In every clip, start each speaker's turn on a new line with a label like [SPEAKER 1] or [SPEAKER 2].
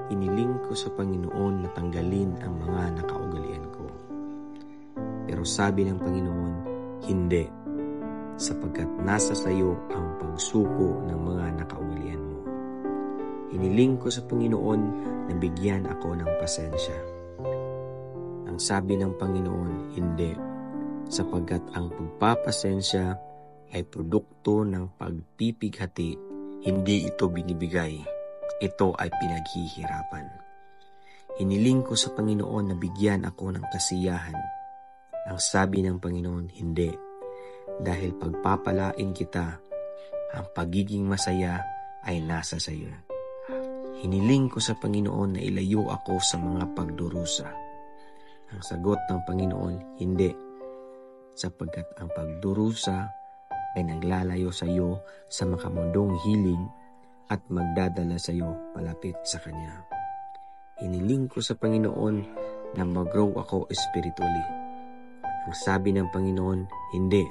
[SPEAKER 1] Hiniling ko sa Panginoon na tanggalin ang mga nakaugalian ko. Pero sabi ng Panginoon, hindi, sapagkat nasa sayo ang pagsuko ng mga nakaugalian mo. Hiniling ko sa Panginoon na bigyan ako ng pasensya. Ang sabi ng Panginoon, hindi, sapagkat ang pagpapasensya ay produkto ng pagpipighati, hindi ito binibigay, ito ay pinaghihirapan. Hiniling ko sa Panginoon na bigyan ako ng kasiyahan. Ang sabi ng Panginoon, hindi, dahil pagpapalain kita, ang pagiging masaya ay nasa sa iyo. Hiniling ko sa Panginoon na ilayo ako sa mga pagdurusa. Ang sagot ng Panginoon, hindi, sapagkat ang pagdurusa ay naglalayo sa iyo sa makamundong hiling at magdadala sa iyo palapit sa Kanya. Hiniling ko sa Panginoon na mag-grow ako spiritually. Ang sabi ng Panginoon, hindi.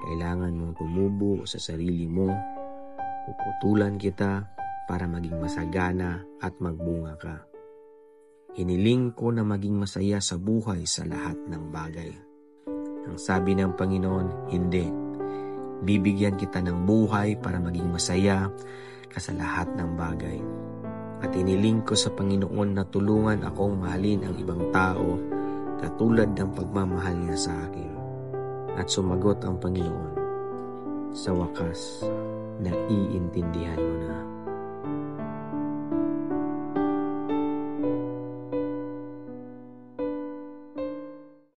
[SPEAKER 1] Kailangan mong tumubo sa sarili mo. Puputulan kita para maging masagana at magbunga ka. Hiniling ko na maging masaya sa buhay sa lahat ng bagay. Ang sabi ng Panginoon, hindi. Bibigyan kita ng buhay para maging masaya ka sa lahat ng bagay. At hiniling ko sa Panginoon na tulungan akong mahalin ang ibang tao katulad ng pagmamahal niya sa akin. At sumagot ang Panginoon, sa wakas, naiintindihan mo na.